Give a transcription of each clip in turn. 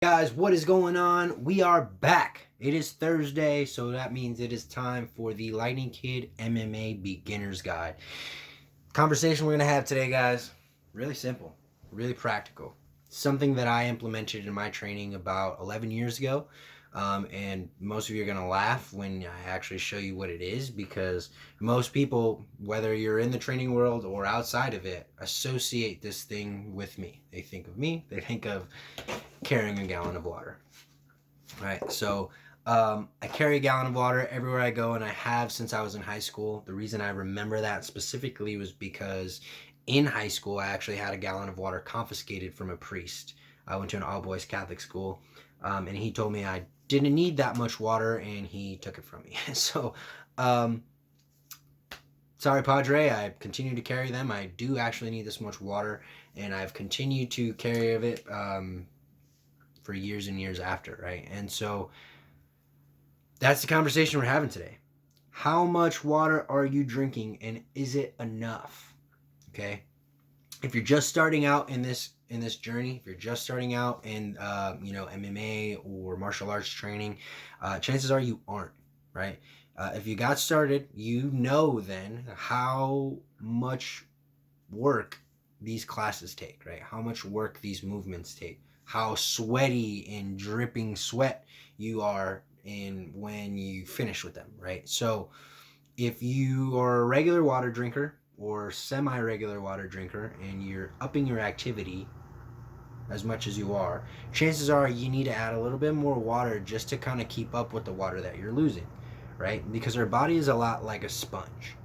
Guys, what is going on? We are back. It is Thursday, so that means it is time for the Lightning Kid MMA Beginner's Guide. Conversation we're going to have today, guys, really simple, really practical. Something that I implemented in my training about 11 years ago. And most of you are going to laugh when I actually show you what it is, because most people, whether you're in the training world or outside of it, associate this thing with me. They think of me, they think of carrying a gallon of water. Right, so I carry a gallon of water everywhere I go, and I have since I was in high school. The reason I remember that specifically was because in high school I actually had a gallon of water confiscated from a priest. I went to an all-boys Catholic school, and he told me I didn't need that much water, and he took it from me. So, sorry, Padre, I continue to carry them. I do actually need this much water, and I've continued to carry it for years and years after, right? And so that's the conversation we're having today. How much water are you drinking, and is it enough? Okay. If you're just starting out in this journey, if you're just starting out in MMA or martial arts training, chances are you aren't, right? If you got started, you know then how much work these classes take, right? How much work these movements take, how sweaty and dripping sweat you are in when you finish with them, right? So if you are a regular water drinker or semi-regular water drinker and you're upping your activity as much as you are, chances are you need to add a little bit more water just to kind of keep up with the water that you're losing, right? Because our body is a lot like a sponge.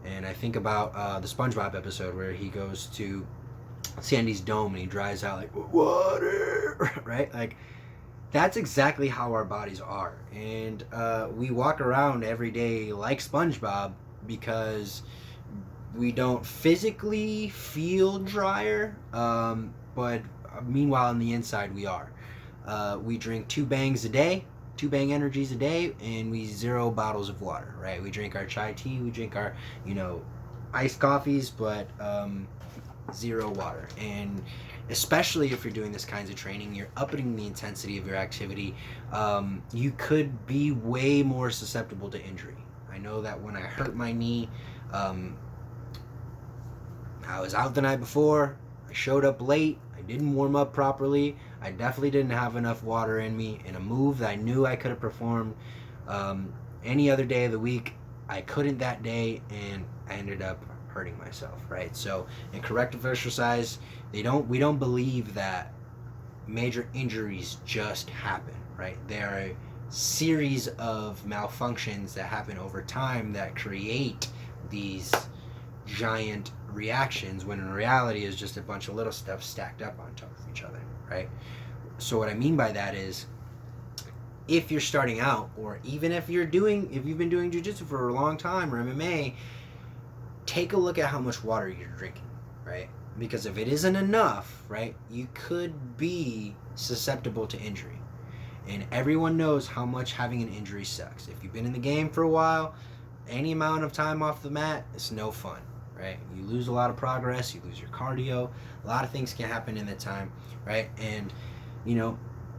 And I think about the SpongeBob episode where he goes to Sandy's dome and he dries out like, water, right? Like, that's exactly how our bodies are. And we walk around every day like SpongeBob because we don't physically feel drier, but meanwhile on the inside we are. We drink 2 bangs a day, 2 bang energies a day, and we 0 bottles of water, right? We drink our chai tea, we drink our, iced coffees, but 0 water. And especially if you're doing this kinds of training, you're upping the intensity of your activity, you could be way more susceptible to injury. I know that when I hurt my knee, I was out the night before, I showed up late, I didn't warm up properly, I definitely didn't have enough water in me, in a move that I knew I could have performed any other day of the week. I couldn't that day, and I ended up hurting myself, right? So in corrective exercise, we don't believe that major injuries just happen, right? There are a series of malfunctions that happen over time that create these giant reactions, when in reality is just a bunch of little stuff stacked up on top of each other, right? So what I mean by that is, if you're starting out, or even if you've been doing jiu-jitsu for a long time, or MMA, take a look at how much water you're drinking, right? Because if it isn't enough, right, you could be susceptible to injury. And everyone knows how much having an injury sucks. If you've been in the game for a while, any amount of time off the mat, it's no fun, right? You lose a lot of progress, you lose your cardio, a lot of things can happen in that time, right? And,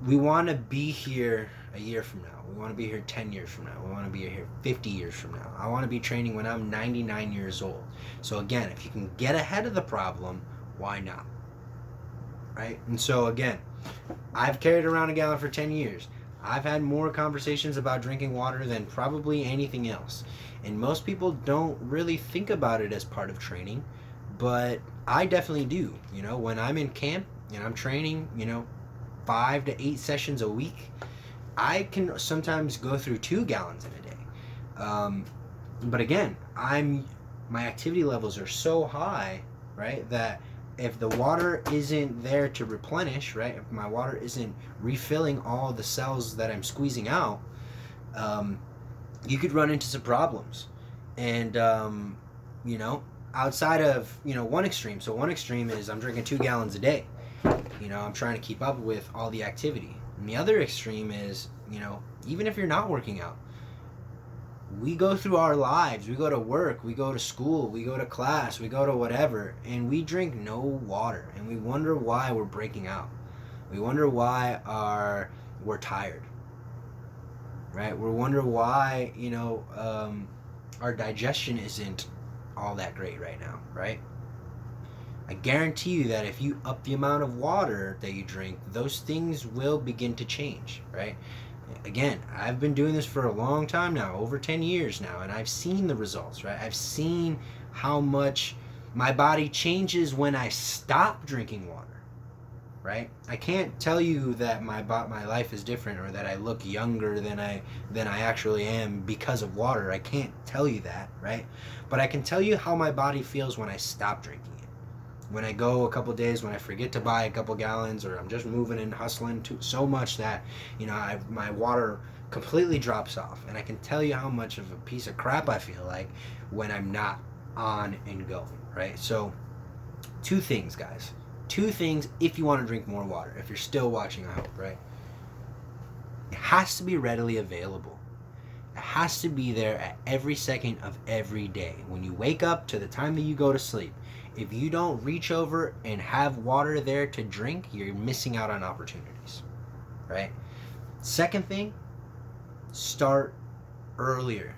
we want to be here a year from now. We want to be here 10 years from now. We want to be here 50 years from now. I want to be training when I'm 99 years old. So again, if you can get ahead of the problem, why not? Right? And so again, I've carried around a gallon for 10 years. I've had more conversations about drinking water than probably anything else. And most people don't really think about it as part of training, but I definitely do. When I'm in camp and I'm training, 5 to 8 sessions a week, I can sometimes go through 2 gallons in a day. But again, my activity levels are so high, right, that if the water isn't there to replenish, right, if my water isn't refilling all the cells that I'm squeezing out, you could run into some problems. And, outside of, one extreme. So one extreme is I'm drinking 2 gallons a day. I'm trying to keep up with all the activity. And the other extreme is, even if you're not working out, we go through our lives, we go to work, we go to school, we go to class, we go to whatever, and we drink no water, and we wonder why we're breaking out. We wonder why we're tired, right? We wonder why, our digestion isn't all that great right now, right? I guarantee you that if you up the amount of water that you drink, those things will begin to change, right? Again, I've been doing this for a long time now, over 10 years now, and I've seen the results, right? I've seen how much my body changes when I stop drinking water, right? I can't tell you that my life is different or that I look younger than I actually am because of water. I can't tell you that, right? But I can tell you how my body feels when I stop drinking it. When I go a couple days, when I forget to buy a couple gallons, or I'm just moving and hustling so much that my water completely drops off, and I can tell you how much of a piece of crap I feel like when I'm not on and going, right? So, two things, guys. Two things if you want to drink more water. If you're still watching, I hope, right? It has to be readily available. It has to be there at every second of every day. When you wake up to the time that you go to sleep, if you don't reach over and have water there to drink, you're missing out on opportunities, right? Second thing, start earlier.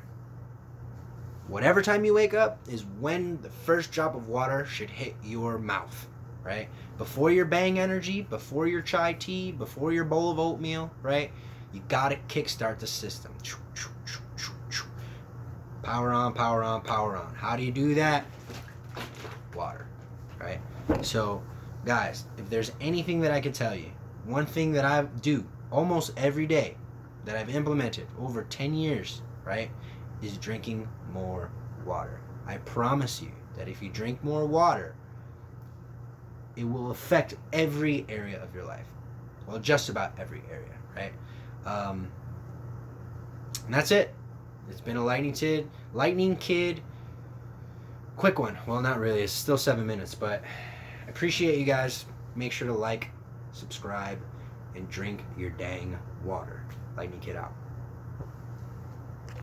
Whatever time you wake up is when the first drop of water should hit your mouth, right? Before your bang energy, before your chai tea, before your bowl of oatmeal, right? You gotta kickstart the system. Power on, power on, power on. How do you do that? Water, right? So, guys, if there's anything that I can tell you, one thing that I do almost every day that I've implemented over 10 years, right, is drinking more water. I promise you that if you drink more water, it will affect every area of your life. Well, just about every area, right? And that's it. It's been a lightning kid, quick one. Well, not really. It's still 7 minutes, but I appreciate you guys. Make sure to like, subscribe, and drink your dang water. Lightning Kid out.